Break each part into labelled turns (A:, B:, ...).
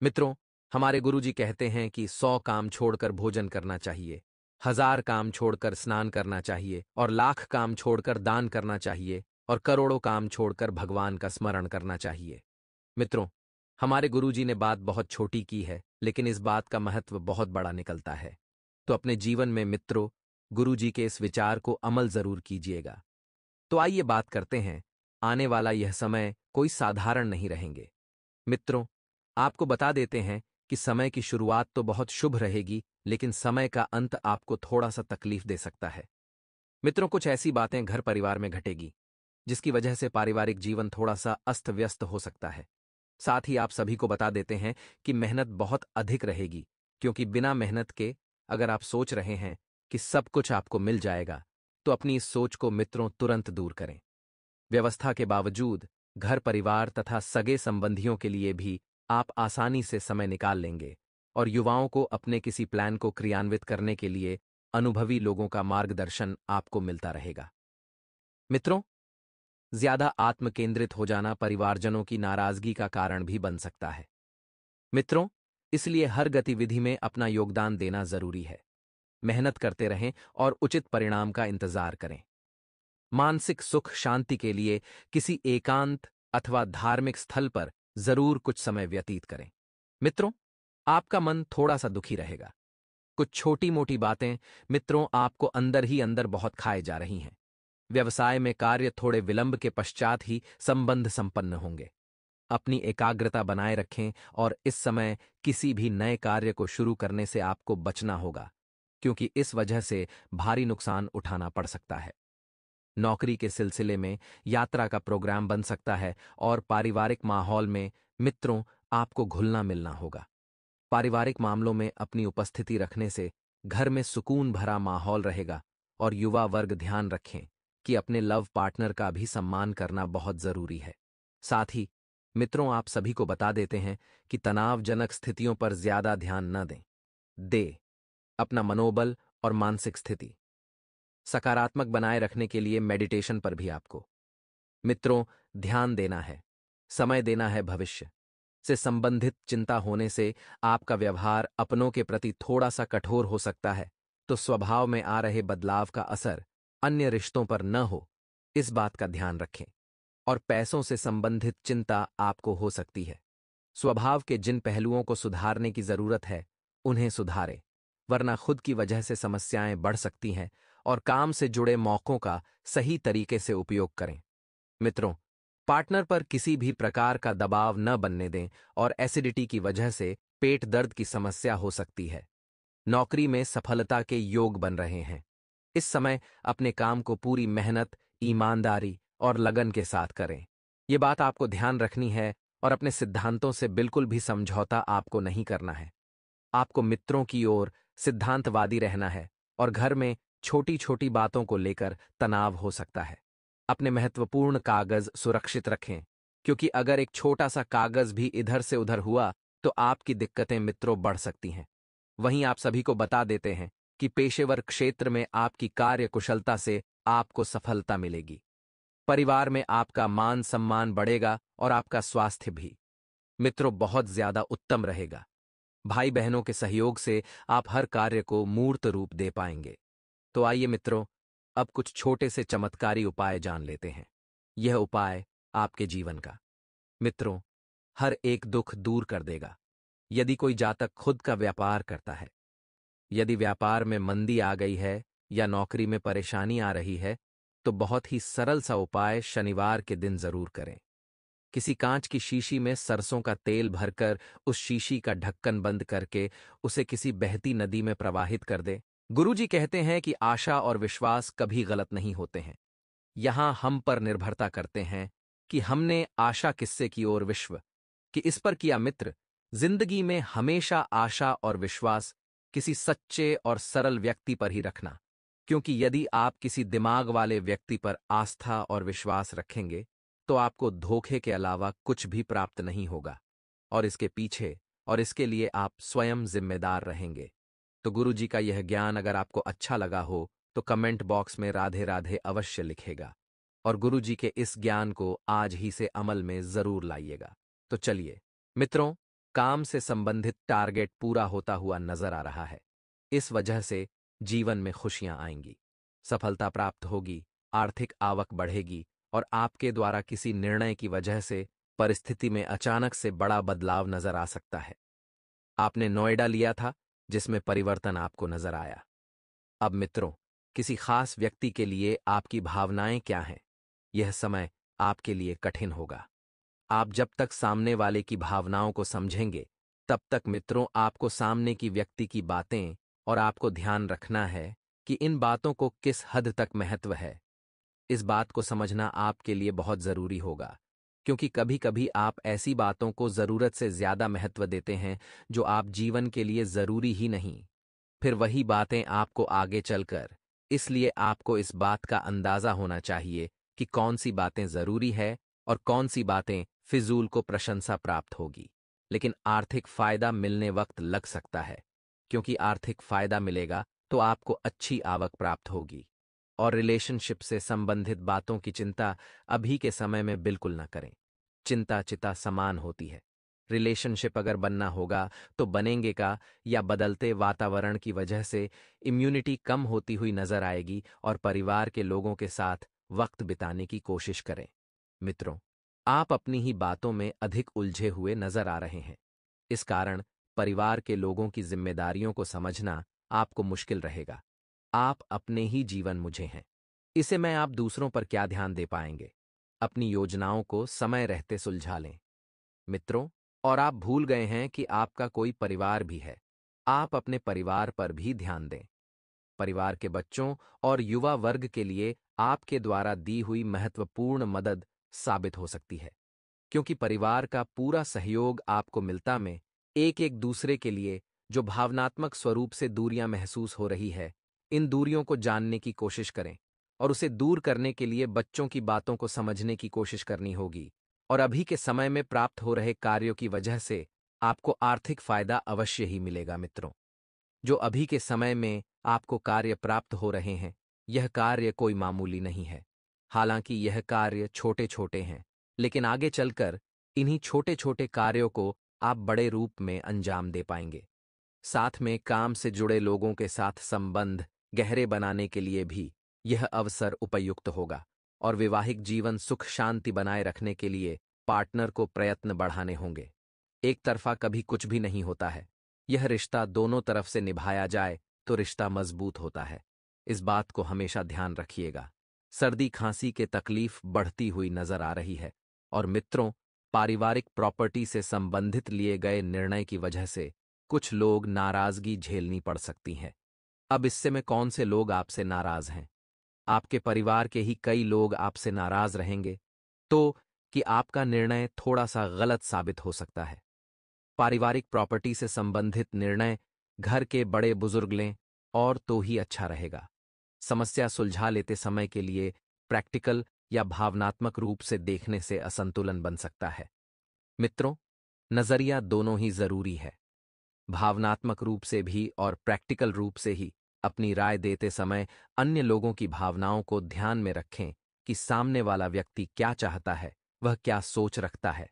A: मित्रों, हमारे गुरुजी कहते हैं कि 100 काम छोड़कर भोजन करना चाहिए, 1000 काम छोड़कर स्नान करना चाहिए और लाख काम छोड़कर दान करना चाहिए और करोड़ों काम छोड़कर भगवान का स्मरण करना चाहिए। मित्रों, हमारे गुरुजी ने बात बहुत छोटी की है, लेकिन इस बात का महत्व बहुत बड़ा निकलता है। तो अपने जीवन में मित्रों, गुरुजी के इस विचार को अमल जरूर कीजिएगा। तो आइए बात करते हैं, आने वाला यह समय कोई साधारण नहीं रहेंगे। मित्रों, आपको बता देते हैं कि समय की शुरुआत तो बहुत शुभ रहेगी, लेकिन समय का अंत आपको थोड़ा सा तकलीफ दे सकता है। मित्रों, कुछ ऐसी बातें घर परिवार में घटेगी जिसकी वजह से पारिवारिक जीवन थोड़ा सा अस्त व्यस्त हो सकता है। साथ ही आप सभी को बता देते हैं कि मेहनत बहुत अधिक रहेगी, क्योंकि बिना मेहनत के अगर आप सोच रहे हैं कि सब कुछ आपको मिल जाएगा, तो अपनी इस सोच को मित्रों तुरंत दूर करें। व्यवस्था के बावजूद घर परिवार तथा सगे संबंधियों के लिए भी आप आसानी से समय निकाल लेंगे और युवाओं को अपने किसी प्लान को क्रियान्वित करने के लिए अनुभवी लोगों का मार्गदर्शन आपको मिलता रहेगा। मित्रों, ज्यादा आत्मकेंद्रित हो जाना परिवारजनों की नाराजगी का कारण भी बन सकता है। मित्रों, इसलिए हर गतिविधि में अपना योगदान देना जरूरी है। मेहनत करते रहें और उचित परिणाम का इंतजार करें। मानसिक सुख शांति के लिए किसी एकांत अथवा धार्मिक स्थल पर जरूर कुछ समय व्यतीत करें। मित्रों, आपका मन थोड़ा सा दुखी रहेगा। कुछ छोटी मोटी बातें मित्रों आपको अंदर ही अंदर बहुत खाए जा रही हैं। व्यवसाय में कार्य थोड़े विलंब के पश्चात ही संबंध संपन्न होंगे। अपनी एकाग्रता बनाए रखें और इस समय किसी भी नए कार्य को शुरू करने से आपको बचना होगा, क्योंकि इस वजह से भारी नुकसान उठाना पड़ सकता है। नौकरी के सिलसिले में यात्रा का प्रोग्राम बन सकता है और पारिवारिक माहौल में मित्रों आपको घुलना मिलना होगा। पारिवारिक मामलों में अपनी उपस्थिति रखने से घर में सुकून भरा माहौल रहेगा और युवा वर्ग ध्यान रखें कि अपने लव पार्टनर का भी सम्मान करना बहुत जरूरी है। साथ ही मित्रों, आप सभी को बता देते हैं कि तनावजनक स्थितियों पर ज्यादा ध्यान न दें। अपना मनोबल और मानसिक स्थिति सकारात्मक बनाए रखने के लिए मेडिटेशन पर भी आपको मित्रों ध्यान देना है। समय देना है। भविष्य से संबंधित चिंता होने से आपका व्यवहार अपनों के प्रति थोड़ा सा कठोर हो सकता है, तो स्वभाव में आ रहे बदलाव का असर अन्य रिश्तों पर न हो, इस बात का ध्यान रखें। और पैसों से संबंधित चिंता आपको हो सकती है। स्वभाव के जिन पहलुओं को सुधारने की जरूरत है, उन्हें सुधारें, वरना खुद की वजह से समस्याएं बढ़ सकती हैं। और काम से जुड़े मौकों का सही तरीके से उपयोग करें। मित्रों, पार्टनर पर किसी भी प्रकार का दबाव न बनने दें और एसिडिटी की वजह से पेट दर्द की समस्या हो सकती है। नौकरी में सफलता के योग बन रहे हैं। इस समय अपने काम को पूरी मेहनत, ईमानदारी और लगन के साथ करें। ये बात आपको ध्यान रखनी है और अपने सिद्धांतों से बिल्कुल भी समझौता आपको नहीं करना है। आपको मित्रों की ओर सिद्धांतवादी रहना है और घर में छोटी छोटी बातों को लेकर तनाव हो सकता है। अपने महत्वपूर्ण कागज सुरक्षित रखें, क्योंकि अगर एक छोटा सा कागज भी इधर से उधर हुआ तो आपकी दिक्कतें मित्रों बढ़ सकती हैं। वहीं आप सभी को बता देते हैं कि पेशेवर क्षेत्र में आपकी कार्य कुशलता से आपको सफलता मिलेगी। परिवार में आपका मान सम्मान बढ़ेगा और आपका स्वास्थ्य भी मित्रों बहुत ज्यादा उत्तम रहेगा। भाई बहनों के सहयोग से आप हर कार्य को मूर्त रूप दे पाएंगे। तो आइए मित्रों, अब कुछ छोटे से चमत्कारी उपाय जान लेते हैं। यह उपाय आपके जीवन का मित्रों हर एक दुख दूर कर देगा। यदि कोई जातक खुद का व्यापार करता है, यदि व्यापार में मंदी आ गई है या नौकरी में परेशानी आ रही है, तो बहुत ही सरल सा उपाय शनिवार के दिन जरूर करें। किसी कांच की शीशी में सरसों का तेल भरकर उस शीशी का ढक्कन बंद करके उसे किसी बहती नदी में प्रवाहित कर दे। गुरुजी कहते हैं कि आशा और विश्वास कभी गलत नहीं होते हैं। यहां हम पर निर्भरता करते हैं कि हमने आशा किससे की और विश्व कि इस पर किया। मित्र, जिंदगी में हमेशा आशा और विश्वास किसी सच्चे और सरल व्यक्ति पर ही रखना, क्योंकि यदि आप किसी दिमाग वाले व्यक्ति पर आस्था और विश्वास रखेंगे तो आपको धोखे के अलावा कुछ भी प्राप्त नहीं होगा और इसके पीछे और इसके लिए आप स्वयं जिम्मेदार रहेंगे। तो गुरु जी का यह ज्ञान अगर आपको अच्छा लगा हो तो कमेंट बॉक्स में राधे राधे अवश्य लिखेगा और गुरु जी के इस ज्ञान को आज ही से अमल में जरूर लाइएगा। तो चलिए मित्रों, काम से संबंधित टारगेट पूरा होता हुआ नजर आ रहा है। इस वजह से जीवन में खुशियां आएंगी, सफलता प्राप्त होगी, आर्थिक आवक बढ़ेगी और आपके द्वारा किसी निर्णय की वजह से परिस्थिति में अचानक से बड़ा बदलाव नजर आ सकता है। आपने नोएडा लिया था, जिसमें परिवर्तन आपको नजर आया। अब मित्रों, किसी खास व्यक्ति के लिए आपकी भावनाएं क्या हैं? यह समय आपके लिए कठिन होगा। आप जब तक सामने वाले की भावनाओं को समझेंगे, तब तक मित्रों आपको सामने की व्यक्ति की बातें और आपको ध्यान रखना है कि इन बातों को किस हद तक महत्व है। इस बात को समझना आपके लिए बहुत जरूरी होगा, क्योंकि कभी-कभी आप ऐसी बातों को जरूरत से ज्यादा महत्व देते हैं जो आप जीवन के लिए जरूरी ही नहीं। फिर वही बातें आपको आगे चलकर, इसलिए आपको इस बात का अंदाजा होना चाहिए कि कौन सी बातें जरूरी है और कौन सी बातें फिजूल को प्रशंसा प्राप्त होगी। लेकिन आर्थिक फायदा मिलने वक्त लग सकता है, क्योंकि आर्थिक फायदा मिलेगा तो आपको अच्छी आवक प्राप्त होगी। और रिलेशनशिप से संबंधित बातों की चिंता अभी के समय में बिल्कुल न करें। चिंता चिता समान होती है। रिलेशनशिप अगर बनना होगा तो बनेंगे का, या बदलते वातावरण की वजह से इम्यूनिटी कम होती हुई नजर आएगी और परिवार के लोगों के साथ वक्त बिताने की कोशिश करें। मित्रों, आप अपनी ही बातों में अधिक उलझे हुए नजर आ रहे हैं। इस कारण परिवार के लोगों की जिम्मेदारियों को समझना आपको मुश्किल रहेगा। आप अपने ही जीवन मुझे हैं, इसे मैं आप दूसरों पर क्या ध्यान दे पाएंगे। अपनी योजनाओं को समय रहते सुलझा लें मित्रों। और आप भूल गए हैं कि आपका कोई परिवार भी है। आप अपने परिवार पर भी ध्यान दें। परिवार के बच्चों और युवा वर्ग के लिए आपके द्वारा दी हुई महत्वपूर्ण मदद साबित हो सकती है, क्योंकि परिवार का पूरा सहयोग आपको मिलता में एक एक दूसरे के लिए जो भावनात्मक स्वरूप से दूरियां महसूस हो रही है, इन दूरियों को जानने की कोशिश करें और उसे दूर करने के लिए बच्चों की बातों को समझने की कोशिश करनी होगी। और अभी के समय में प्राप्त हो रहे कार्यों की वजह से आपको आर्थिक फायदा अवश्य ही मिलेगा मित्रों। जो अभी के समय में आपको कार्य प्राप्त हो रहे हैं, यह कार्य कोई मामूली नहीं है। हालांकि यह कार्य छोटे छोटे हैं, लेकिन आगे चलकर इन्हीं छोटे छोटे कार्यों को आप बड़े रूप में अंजाम दे पाएंगे। साथ में काम से जुड़े लोगों के साथ संबंध गहरे बनाने के लिए भी यह अवसर उपयुक्त होगा। और वैवाहिक जीवन सुख शांति बनाए रखने के लिए पार्टनर को प्रयत्न बढ़ाने होंगे। एक तरफा कभी कुछ भी नहीं होता है। यह रिश्ता दोनों तरफ से निभाया जाए तो रिश्ता मजबूत होता है। इस बात को हमेशा ध्यान रखिएगा। सर्दी खांसी के तकलीफ बढ़ती हुई नजर आ रही है। और मित्रों, पारिवारिक प्रॉपर्टी से संबंधित लिए गए निर्णय की वजह से कुछ लोग नाराजगी झेलनी पड़ सकती है। अब इससे में कौन से लोग आपसे नाराज हैं? आपके परिवार के ही कई लोग आपसे नाराज रहेंगे, तो कि आपका निर्णय थोड़ा सा गलत साबित हो सकता है। पारिवारिक प्रॉपर्टी से संबंधित निर्णय घर के बड़े बुजुर्ग लें और तो ही अच्छा रहेगा। समस्या सुलझा लेते समय के लिए प्रैक्टिकल या भावनात्मक रूप से देखने से असंतुलन बन सकता है। मित्रों, नजरिया दोनों ही जरूरी है। भावनात्मक रूप से भी और प्रैक्टिकल रूप से ही अपनी राय देते समय अन्य लोगों की भावनाओं को ध्यान में रखें कि सामने वाला व्यक्ति क्या चाहता है, वह क्या सोच रखता है।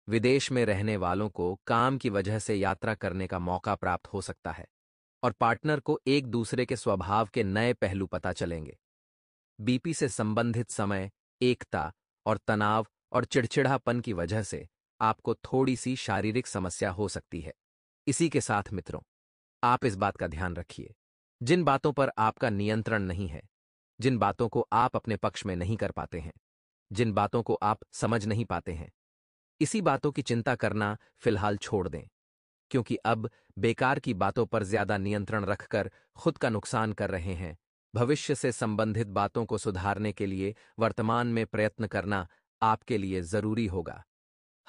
A: विदेश में रहने वालों को काम की वजह से यात्रा करने का मौका प्राप्त हो सकता है और पार्टनर को एक दूसरे के स्वभाव के नए पहलू पता चलेंगे। बीपी से संबंधित समय, एकता और तनाव और चिड़चिड़ापन की वजह से आपको थोड़ी सी शारीरिक समस्या हो सकती है। इसी के साथ मित्रों, आप इस बात का ध्यान रखिए, जिन बातों पर आपका नियंत्रण नहीं है, जिन बातों को आप अपने पक्ष में नहीं कर पाते हैं, जिन बातों को आप समझ नहीं पाते हैं, इसी बातों की चिंता करना फिलहाल छोड़ दें, क्योंकि अब बेकार की बातों पर ज्यादा नियंत्रण रखकर खुद का नुकसान कर रहे हैं। भविष्य से संबंधित बातों को सुधारने के लिए वर्तमान में प्रयत्न करना आपके लिए जरूरी होगा।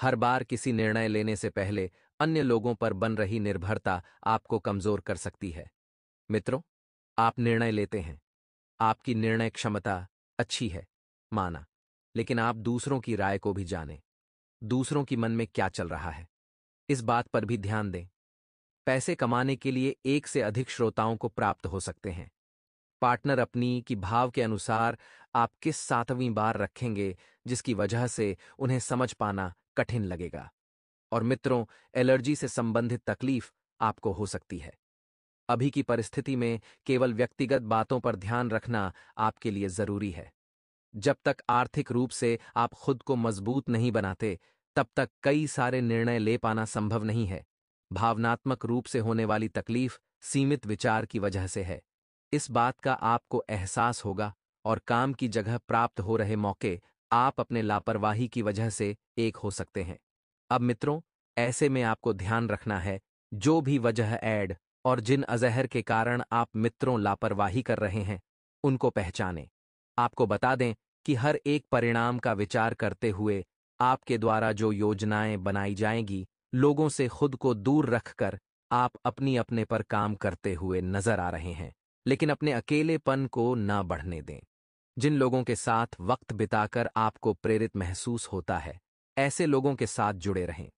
A: हर बार किसी निर्णय लेने से पहले अन्य लोगों पर बन रही निर्भरता आपको कमजोर कर सकती है। मित्रों, आप निर्णय लेते हैं, आपकी निर्णय क्षमता अच्छी है, माना, लेकिन आप दूसरों की राय को भी जानें। दूसरों की मन में क्या चल रहा है, इस बात पर भी ध्यान दें। पैसे कमाने के लिए एक से अधिक श्रोताओं को प्राप्त हो सकते हैं। पार्टनर अपनी की भाव के अनुसार आप किस सातवीं बार रखेंगे, जिसकी वजह से उन्हें समझ पाना कठिन लगेगा। और मित्रों, एलर्जी से संबंधित तकलीफ आपको हो सकती है। अभी की परिस्थिति में केवल व्यक्तिगत बातों पर ध्यान रखना आपके लिए जरूरी है। जब तक आर्थिक रूप से आप खुद को मजबूत नहीं बनाते, तब तक कई सारे निर्णय ले पाना संभव नहीं है। भावनात्मक रूप से होने वाली तकलीफ सीमित विचार की वजह से है। इस बात का आपको एहसास होगा, और काम की जगह प्राप्त हो रहे मौके आप अपने लापरवाही की वजह से एक हो सकते हैं। अब मित्रों, ऐसे में आपको ध्यान रखना है, जो भी वजह ऐड और जिन अजहर के कारण आप मित्रों लापरवाही कर रहे हैं, उनको पहचानें। आपको बता दें कि हर एक परिणाम का विचार करते हुए आपके द्वारा जो योजनाएं बनाई जाएंगी, लोगों से खुद को दूर रखकर आप अपनी अपने पर काम करते हुए नजर आ रहे हैं, लेकिन अपने अकेलेपन को ना बढ़ने दें। जिन लोगों के साथ वक्त बिताकर आपको प्रेरित महसूस होता है, ऐसे लोगों के साथ जुड़े रहें।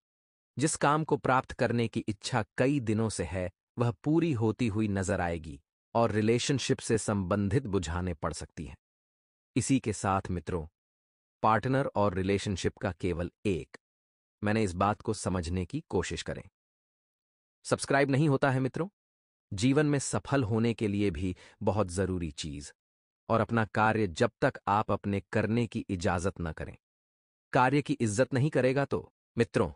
A: जिस काम को प्राप्त करने की इच्छा कई दिनों से है, वह पूरी होती हुई नजर आएगी और रिलेशनशिप से संबंधित बुझाने पड़ सकती है। इसी के साथ मित्रों, पार्टनर और रिलेशनशिप का केवल एक, मैंने इस बात को समझने की कोशिश करें। सब्सक्राइब नहीं होता है मित्रों, जीवन में सफल होने के लिए भी बहुत जरूरी चीज, और अपना कार्य जब तक आप अपने करने की इजाजत न करें, कार्य की इज्जत नहीं करेगा तो मित्रों,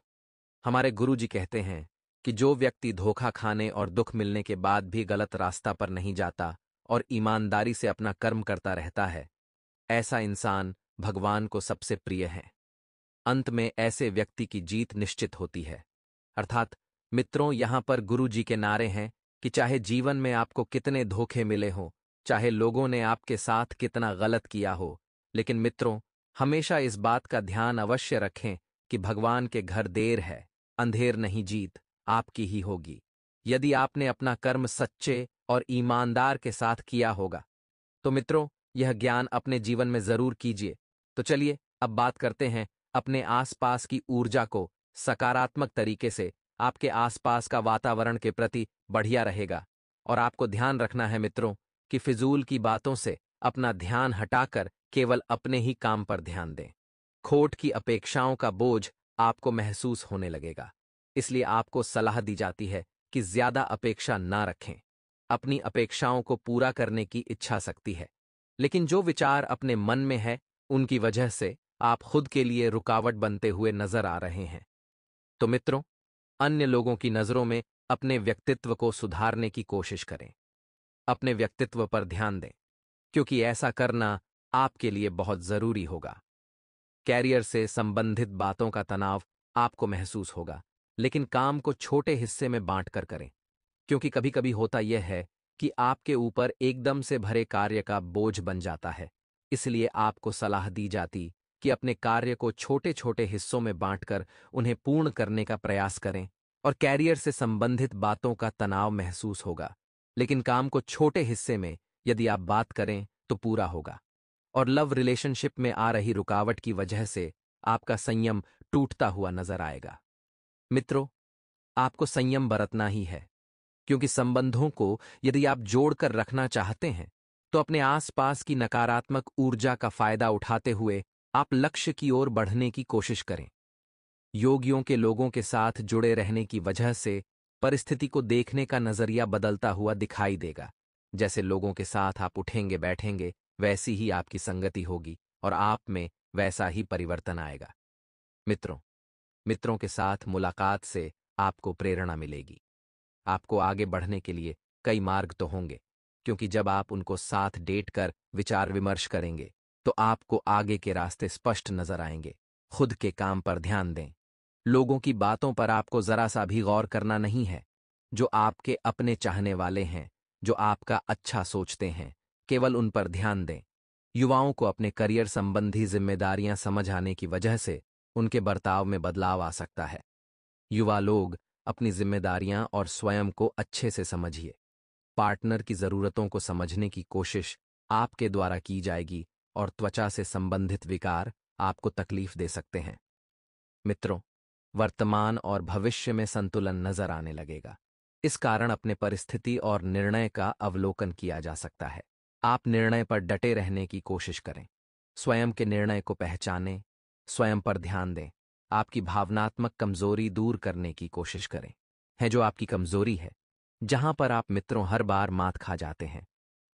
A: हमारे गुरुजी कहते हैं कि जो व्यक्ति धोखा खाने और दुख मिलने के बाद भी गलत रास्ता पर नहीं जाता और ईमानदारी से अपना कर्म करता रहता है, ऐसा इंसान भगवान को सबसे प्रिय है। अंत में ऐसे व्यक्ति की जीत निश्चित होती है। अर्थात मित्रों, यहां पर गुरुजी के नारे हैं कि चाहे जीवन में आपको कितने धोखे मिले हों, चाहे लोगों ने आपके साथ कितना गलत किया हो, लेकिन मित्रों, हमेशा इस बात का ध्यान अवश्य रखें कि भगवान के घर देर है, अंधेर नहीं, जीत आपकी ही होगी। यदि आपने अपना कर्म सच्चे और ईमानदार के साथ किया होगा, तो मित्रों, यह ज्ञान अपने जीवन में जरूर कीजिए। तो चलिए अब बात करते हैं अपने आसपास की ऊर्जा को सकारात्मक तरीके से। आपके आसपास का वातावरण के प्रति बढ़िया रहेगा, और आपको ध्यान रखना है मित्रों कि फिजूल की बातों से अपना ध्यान हटाकर केवल अपने ही काम पर ध्यान दें। खोट की अपेक्षाओं का बोझ आपको महसूस होने लगेगा, इसलिए आपको सलाह दी जाती है कि ज्यादा अपेक्षा ना रखें। अपनी अपेक्षाओं को पूरा करने की इच्छा शक्ति है, लेकिन जो विचार अपने मन में है, उनकी वजह से आप खुद के लिए रुकावट बनते हुए नजर आ रहे हैं। तो मित्रों, अन्य लोगों की नजरों में अपने व्यक्तित्व को सुधारने की कोशिश करें। अपने व्यक्तित्व पर ध्यान दें, क्योंकि ऐसा करना आपके लिए बहुत जरूरी होगा। कैरियर से संबंधित बातों का तनाव आपको महसूस होगा, लेकिन काम को छोटे हिस्से में बांटकर करें, क्योंकि कभी कभी होता यह है कि आपके ऊपर एकदम से भरे कार्य का बोझ बन जाता है। इसलिए आपको सलाह दी जाती कि अपने कार्य को छोटे छोटे हिस्सों में बांटकर उन्हें पूर्ण करने का प्रयास करें। और कैरियर से संबंधित बातों का तनाव महसूस होगा, लेकिन काम को छोटे हिस्से में यदि आप बात करें तो पूरा होगा। और लव रिलेशनशिप में आ रही रुकावट की वजह से आपका संयम टूटता हुआ नजर आएगा। मित्रों, आपको संयम बरतना ही है, क्योंकि संबंधों को यदि आप जोड़कर रखना चाहते हैं, तो अपने आसपास की नकारात्मक ऊर्जा का फायदा उठाते हुए आप लक्ष्य की ओर बढ़ने की कोशिश करें। योगियों के लोगों के साथ जुड़े रहने की वजह से परिस्थिति को देखने का नजरिया बदलता हुआ दिखाई देगा। जैसे लोगों के साथ आप उठेंगे बैठेंगे, वैसी ही आपकी संगति होगी और आप में वैसा ही परिवर्तन आएगा। मित्रों, मित्रों के साथ मुलाकात से आपको प्रेरणा मिलेगी। आपको आगे बढ़ने के लिए कई मार्ग तो होंगे, क्योंकि जब आप उनको साथ डेट कर विचार विमर्श करेंगे, तो आपको आगे के रास्ते स्पष्ट नजर आएंगे। खुद के काम पर ध्यान दें। लोगों की बातों पर आपको जरा सा भी गौर करना नहीं है। जो आपके अपने चाहने वाले हैं, जो आपका अच्छा सोचते हैं, केवल उन पर ध्यान दें। युवाओं को अपने करियर संबंधी जिम्मेदारियां समझ आने की वजह से उनके बर्ताव में बदलाव आ सकता है। युवा लोग अपनी जिम्मेदारियां और स्वयं को अच्छे से समझिए। पार्टनर की जरूरतों को समझने की कोशिश आपके द्वारा की जाएगी, और त्वचा से संबंधित विकार आपको तकलीफ दे सकते हैं। मित्रों, वर्तमान और भविष्य में संतुलन नजर आने लगेगा। इस कारण अपने परिस्थिति और निर्णय का अवलोकन किया जा सकता है। आप निर्णय पर डटे रहने की कोशिश करें। स्वयं के निर्णय को पहचानें, स्वयं पर ध्यान दें। आपकी भावनात्मक कमजोरी दूर करने की कोशिश करें। है जो आपकी कमजोरी है, जहां पर आप मित्रों हर बार मात खा जाते हैं।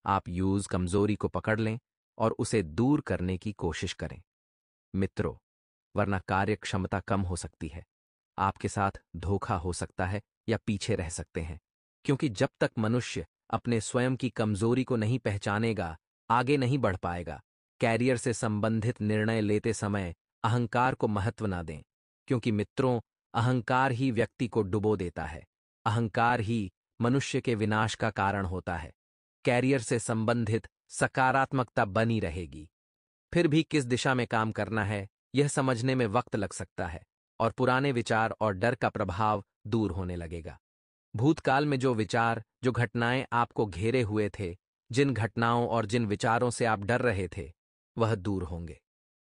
A: आप यूज कमजोरी को पकड़ लें और उसे दूर करने की कोशिश करें मित्रों, वरना कार्य क्षमता कम हो सकती है, आपके साथ धोखा हो सकता है या पीछे रह सकते हैं। क्योंकि जब तक मनुष्य अपने स्वयं की कमजोरी को नहीं पहचानेगा, आगे नहीं बढ़ पाएगा। कैरियर से संबंधित निर्णय लेते समय अहंकार को महत्व ना दें, क्योंकि मित्रों, अहंकार ही व्यक्ति को डुबो देता है। अहंकार ही मनुष्य के विनाश का कारण होता है। कैरियर से संबंधित सकारात्मकता बनी रहेगी, फिर भी किस दिशा में काम करना है यह समझने में वक्त लग सकता है, और पुराने विचार और डर का प्रभाव दूर होने लगेगा। भूतकाल में जो विचार, जो घटनाएं आपको घेरे हुए थे, जिन घटनाओं और जिन विचारों से आप डर रहे थे, वह दूर होंगे।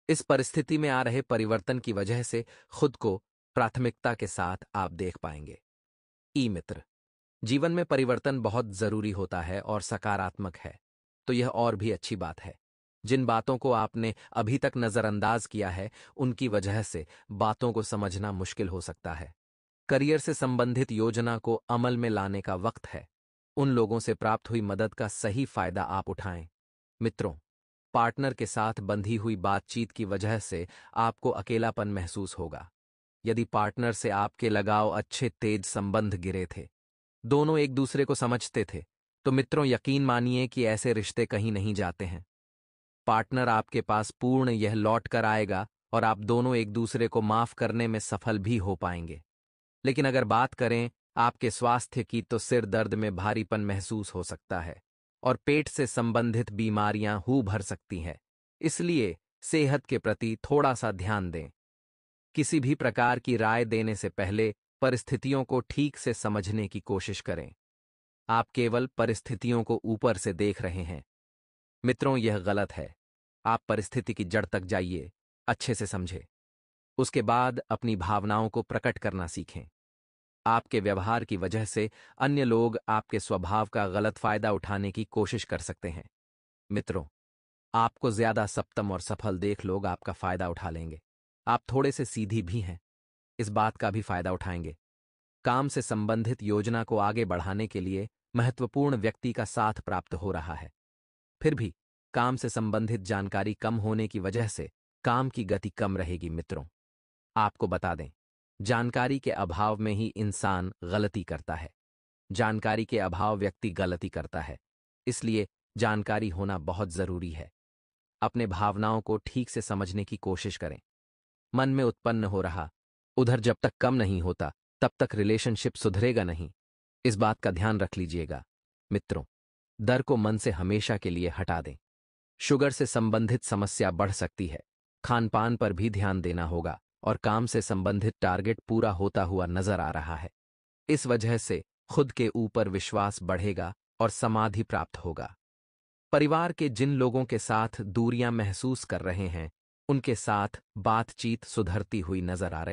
A: इस परिस्थिति में आ रहे परिवर्तन की वजह से खुद को प्राथमिकता के साथ आप देख पाएंगे। ई मित्र, जीवन में परिवर्तन बहुत जरूरी होता है और सकारात्मक है, तो यह और भी अच्छी बात है। जिन बातों को आपने अभी तक नजरअंदाज किया है, उनकी वजह से बातों को समझना मुश्किल हो सकता है। करियर से संबंधित योजना को अमल में लाने का वक्त है। उन लोगों से प्राप्त हुई मदद का सही फायदा आप उठाएं। मित्रों, पार्टनर के साथ बंधी हुई बातचीत की वजह से आपको अकेलापन महसूस होगा। यदि पार्टनर से आपके लगाव अच्छे तेज संबंध गिरे थे, दोनों एक दूसरे को समझते थे, तो मित्रों यकीन मानिए कि ऐसे रिश्ते कहीं नहीं जाते हैं। पार्टनर आपके पास पूर्ण यह लौट कर आएगा और आप दोनों एक दूसरे को माफ करने में सफल भी हो पाएंगे। लेकिन अगर बात करें आपके स्वास्थ्य की, तो सिर दर्द में भारीपन महसूस हो सकता है और पेट से संबंधित बीमारियां हू भर सकती हैं। इसलिए सेहत के प्रति थोड़ा सा ध्यान दें। किसी भी प्रकार की राय देने से पहले परिस्थितियों को ठीक से समझने की कोशिश करें। आप केवल परिस्थितियों को ऊपर से देख रहे हैं। मित्रों, यह गलत है। आप परिस्थिति की जड़ तक जाइए, अच्छे से समझें। उसके बाद अपनी भावनाओं को प्रकट करना सीखें। आपके व्यवहार की वजह से अन्य लोग आपके स्वभाव का गलत फायदा उठाने की कोशिश कर सकते हैं। मित्रों, आपको ज्यादा सप्तम और सफल देख लोग आपका फायदा उठा लेंगे। आप थोड़े से सीधी भी हैं, इस बात का भी फायदा उठाएंगे। काम से संबंधित योजना को आगे बढ़ाने के लिए महत्वपूर्ण व्यक्ति का साथ प्राप्त हो रहा है। फिर भी काम से संबंधित जानकारी कम होने की वजह से काम की गति कम रहेगी। मित्रों, आपको बता दें, जानकारी के अभाव में ही इंसान गलती करता है। जानकारी के अभाव व्यक्ति गलती करता है। इसलिए जानकारी होना बहुत जरूरी है। अपने भावनाओं को ठीक से समझने की कोशिश करें। मन में उत्पन्न हो रहा उधर जब तक कम नहीं होता, तब तक रिलेशनशिप सुधरेगा नहीं। इस बात का ध्यान रख लीजिएगा। मित्रों, डर को मन से हमेशा के लिए हटा दें। शुगर से संबंधित समस्या बढ़ सकती है। खानपान पर भी ध्यान देना होगा और काम से संबंधित टारगेट पूरा होता हुआ नजर आ रहा है। इस वजह से खुद के ऊपर विश्वास बढ़ेगा और समाधि प्राप्त होगा। परिवार के जिन लोगों के साथ दूरियां महसूस कर रहे हैं, उनके साथ बातचीत सुधरती हुई नजर आ रही